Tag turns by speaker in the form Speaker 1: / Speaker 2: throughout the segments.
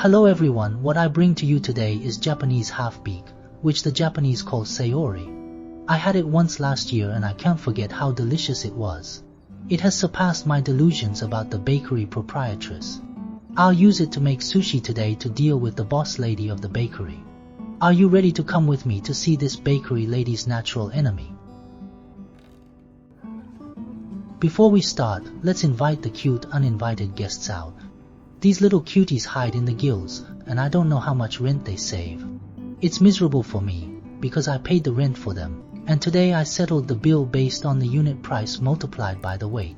Speaker 1: Hello everyone, what I bring to you today is Japanese halfbeak, which the Japanese call silvery. I had it once last year and I can't forget how delicious it was. It has surpassed my delusions about the bakery proprietress. I'll use it to make sushi today to deal with the boss lady of the bakery. Are you ready to come with me to see this bakery lady's natural enemy? Before we start, let's invite the cute uninvited guests out. These little cuties hide in the gills, and I don't know how much rent they save. It's miserable for me, because I paid the rent for them, and today I settled the bill based on the unit price multiplied by the weight.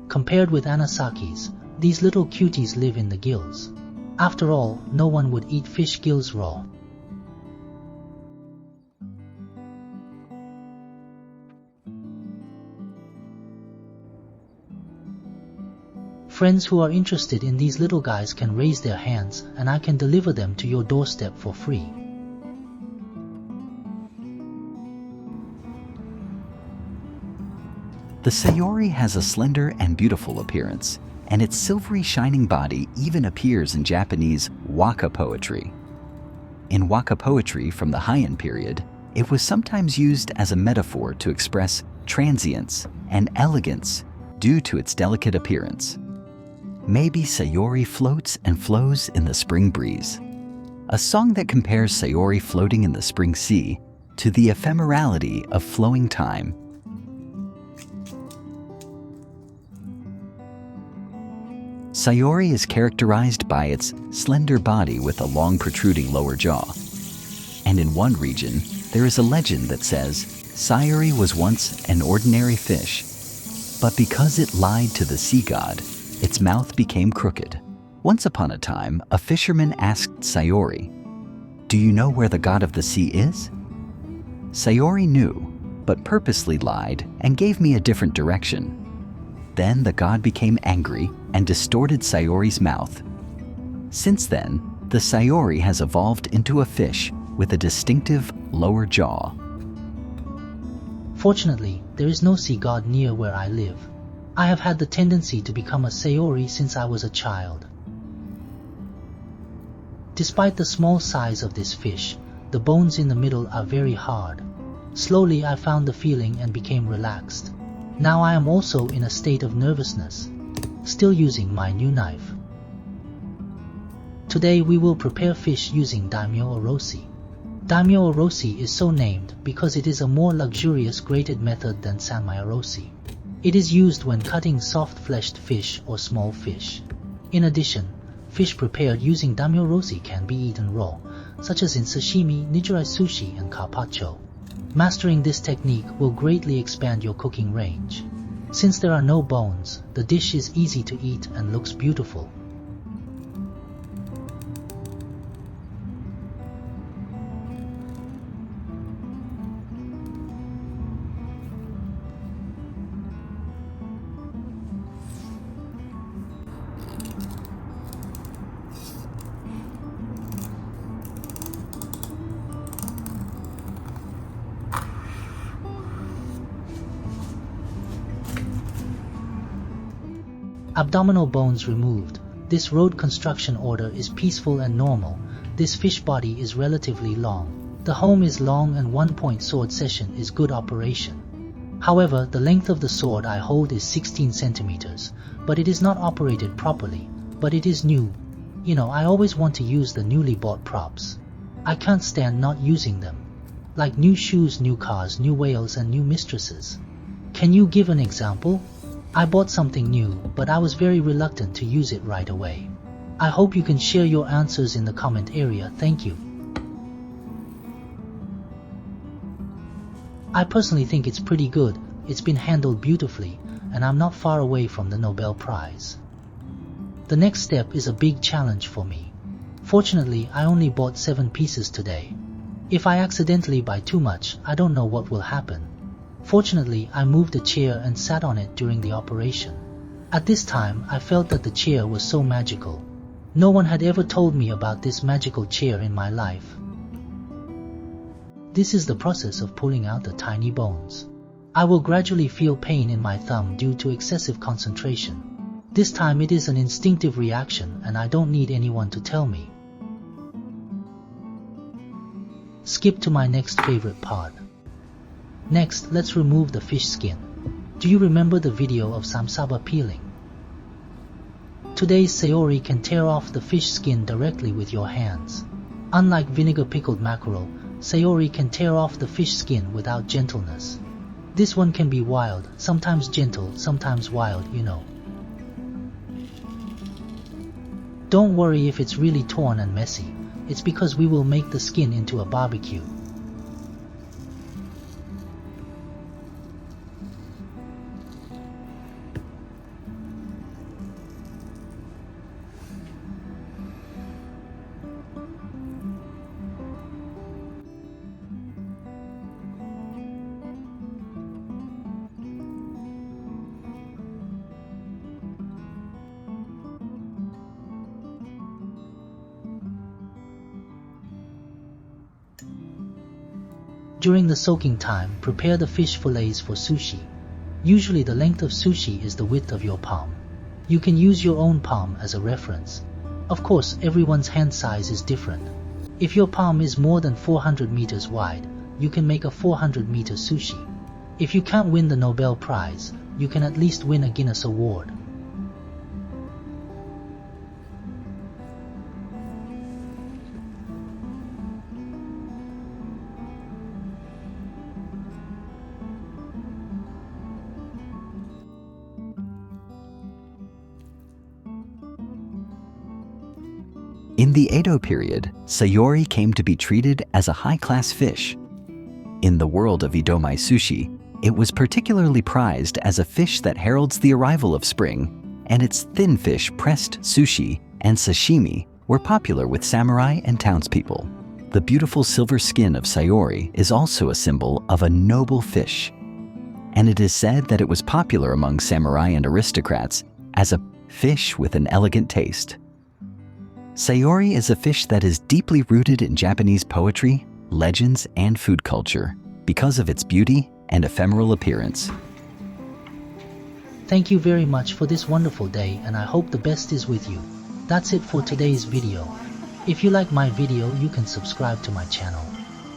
Speaker 1: Compared with Anasaki's, these little cuties live in the gills. After all, no one would eat fish gills raw. Friends who are interested in these little guys can raise their hands and I can deliver them to your doorstep for free.
Speaker 2: The sayori has a slender and beautiful appearance, and its silvery shining body even appears in Japanese waka poetry. In waka poetry from the Heian period, it was sometimes used as a metaphor to express transience and elegance due to its delicate appearance. Maybe sayori floats and flows in the spring breeze. A song that compares sayori floating in the spring sea to the ephemerality of flowing time. Sayori is characterized by its slender body with a long protruding lower jaw. And in one region, there is a legend that says, sayori was once an ordinary fish, but because it lied to the sea god, its mouth became crooked. Once upon a time, a fisherman asked sayori, "Do you know where the god of the sea is?" Sayori knew, but purposely lied and gave me a different direction. Then the god became angry and distorted sayori's mouth. Since then, the sayori has evolved into a fish with a distinctive lower jaw.
Speaker 1: Fortunately, there is no sea god near where I live. I have had the tendency to become a sayori since I was a child. Despite the small size of this fish, the bones in the middle are very hard. Slowly I found the feeling and became relaxed. Now I am also in a state of nervousness, still using my new knife. Today we will prepare fish using Daimyo-orosi. Daimyo-orosi is so named because it is a more luxurious grated method than sanmai-orosi. It is used when cutting soft-fleshed fish or small fish. In addition, fish prepared using Daimyo-orosi can be eaten raw, such as in sashimi, nijori sushi, and carpaccio. Mastering this technique will greatly expand your cooking range. Since there are no bones, the dish is easy to eat and looks beautiful. Abdominal bones removed. This road construction order is peaceful and normal. This fish body is relatively long. The home is long and one-point sword session is good operation. However, the length of the sword I hold is 16 centimeters, but it is not operated properly, but it is new. I always want to use the newly bought props. I can't stand not using them. Like new shoes, new cars, new whales, and new mistresses. Can you give an example? I bought something new, but I was very reluctant to use it right away. I hope you can share your answers in the comment area. Thank you. I personally think it's pretty good. It's been handled beautifully, and I'm not far away from the Nobel Prize. The next step is a big challenge for me. Fortunately, I only bought 7 pieces today. If I accidentally buy too much, I don't know what will happen. Fortunately, I moved a chair and sat on it during the operation. At this time, I felt that the chair was so magical. No one had ever told me about this magical chair in my life. This is the process of pulling out the tiny bones. I will gradually feel pain in my thumb due to excessive concentration. This time it is an instinctive reaction and I don't need anyone to tell me. Skip to my next favorite part. Next, let's remove the fish skin. Do you remember the video of samsaba peeling? Today's sayori can tear off the fish skin directly with your hands. Unlike vinegar pickled mackerel, sayori can tear off the fish skin without gentleness. This one can be wild, sometimes gentle, sometimes wild, you know. Don't worry if it's really torn and messy. It's because we will make the skin into a barbecue. During the soaking time, prepare the fish fillets for sushi. Usually the length of sushi is the width of your palm. You can use your own palm as a reference. Of course, everyone's hand size is different. If your palm is more than 400 meters wide, you can make a 400-meter sushi. If you can't win the Nobel Prize, you can at least win a Guinness Award.
Speaker 2: In the Edo period, sayori came to be treated as a high-class fish. In the world of Idomai sushi, it was particularly prized as a fish that heralds the arrival of spring, and its thin fish pressed sushi and sashimi were popular with samurai and townspeople. The beautiful silver skin of sayori is also a symbol of a noble fish, and it is said that it was popular among samurai and aristocrats as a fish with an elegant taste. Sayori is a fish that is deeply rooted in Japanese poetry, legends, and food culture because of its beauty and ephemeral appearance.
Speaker 1: Thank you very much for this wonderful day, and I hope the best is with you. That's it for today's video. If you like my video, you can subscribe to my channel.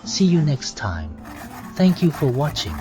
Speaker 1: See you next time. Thank you for watching.